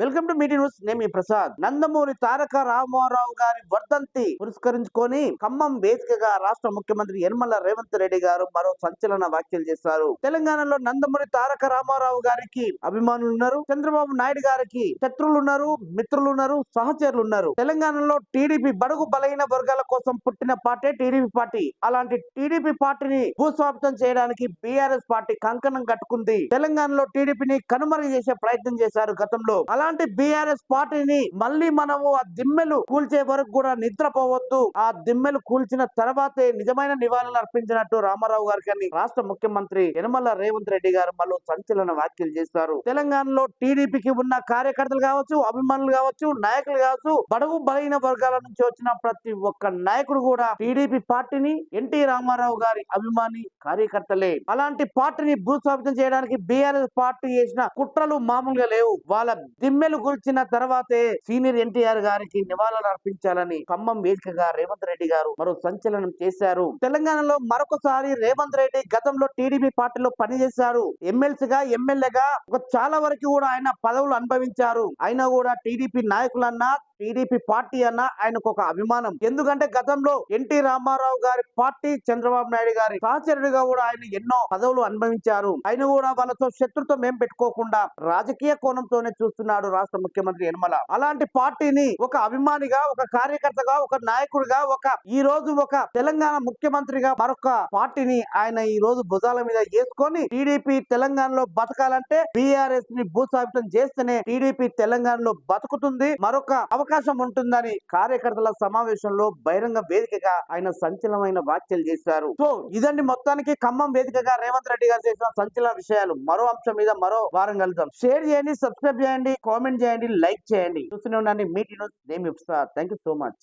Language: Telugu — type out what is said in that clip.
Welcome to మీటి news. నేను మీ ప్రసాద్. నందమూరి తారక రామారావు గారి వర్ధంతి పురస్కరించుకొని ఖమ్మం వేదికగా రాష్ట్ర ముఖ్యమంత్రి యనమల రేవంత్ రెడ్డి గారు మరో సంచలన వ్యాఖ్యలు చేశారు. తెలంగాణలో నందమూరి తారక రామారావు గారికి అభిమానులు ఉన్నారు, చంద్రబాబు నాయుడు గారికి శత్రువులు ఉన్నారు, మిత్రులు ఉన్నారు, సహచరులు ఉన్నారు. తెలంగాణలో టీడీపీ బడుగు బలహీన వర్గాల కోసం పుట్టిన పార్టీ టీడీపీ పార్టీ. అలాంటి టీడీపీ పార్టీని భూస్వామితం చేయడానికి బీఆర్ఎస్ పార్టీ కంకణం కట్టుకుంది. తెలంగాణలో టీడీపీని కనుమరుగు చేసే ప్రయత్నం చేశారు గతంలో. అలాంటి బీఆర్ఎస్ పార్టీని మళ్ళీ మనము ఆ దిమ్మెలు కూల్చే వరకు కూడా నిద్రపోవద్దు. ఆ దిమ్మెలు కూల్చిన తర్వాతే నిజమైన నివాళులు అర్పించినట్టు రామారావు గారికి అని రాష్ట్ర ముఖ్యమంత్రి యనమల రేవంత్ రెడ్డి గారు మళ్ళీ సంచలన వ్యాఖ్యలు చేశారు. తెలంగాణలో టీడీపీకి ఉన్న కార్యకర్తలు కావచ్చు, అభిమానులు కావచ్చు, నాయకులు కావచ్చు, బడుగు బలహీన వర్గాల నుంచి వచ్చిన ప్రతి ఒక్క నాయకుడు కూడా టీడీపీ పార్టీని ఎన్టీ రామారావు గారి అభిమాని కార్యకర్తలే. అలాంటి పార్టీని భూస్థాపితం చేయడానికి బీఆర్ఎస్ పార్టీ చేసిన కుట్రలు మామూలుగా లేవు. వాళ్ళ దిమ్మెలు కూల్చిన తర్వాతే సీనియర్ ఎన్టీఆర్ గారికి నివాళులు అర్పించాలని ఖమ్మం వేదికగా రేవంత్ రెడ్డి గారు మరో సంచలనం చేశారు. తెలంగాణలో మరొకసారి రేవంత్ రెడ్డి గతంలో టీడీపీ పార్టీలో పనిచేశారు. ఎమ్మెల్సీగా, ఎమ్మెల్యేగా చాలా వరకు కూడా ఆయన పదవులు అనుభవించారు. అయినా కూడా టీడీపీ నాయకులన్నా, టీడీపీ పార్టీ అన్న ఆయనకు ఒక అభిమానం. ఎందుకంటే గతంలో ఎన్టీ రామారావు గారి పార్టీ, చంద్రబాబు నాయుడు గారి సహచరుడిగా కూడా ఆయన ఎన్నో పదవులు అనుభవించారు. ఆయన కూడా వాళ్ళతో శత్రుత్వం ఏం పెట్టుకోకుండా రాజకీయ కోణంతోనే చూస్తున్నాడు రాష్ట్ర ముఖ్యమంత్రి యనమల. అలాంటి పార్టీని ఒక అభిమానిగా, ఒక కార్యకర్తగా, ఒక నాయకుడిగా, ఈ రోజు ఒక తెలంగాణ ముఖ్యమంత్రిగా మరొక పార్టీని ఆయన ఈ రోజు భుజాల మీద వేసుకొని టీడీపీ తెలంగాణలో బతకాలంటే బీఆర్ఎస్ ని భూస్థాపితం చేస్తేనే టీడీపీ తెలంగాణలో బతుకుతుంది, మరొక అవకాశం ఉంటుందని కార్యకర్తల సమావేశంలో బహిరంగ వేదికగా ఆయన సంచలనమైన వ్యాఖ్యలు చేశారు. సో ఇదండి మొత్తానికి ఖమ్మం వేదికగా రేవంత్ రెడ్డి గారు చేసిన సంచలన విషయాలు. మరో అంశం మీద మరో వారం కలుద్దాం. షేర్ చేయండి, సబ్స్క్రైబ్ చేయండి, కామెంట్ చేయండి, లైక్ చేయండి. చూస్తూనే ఉండండి మీటి న్యూస్. నేను మీ ప్రసాద్. Thank you so much.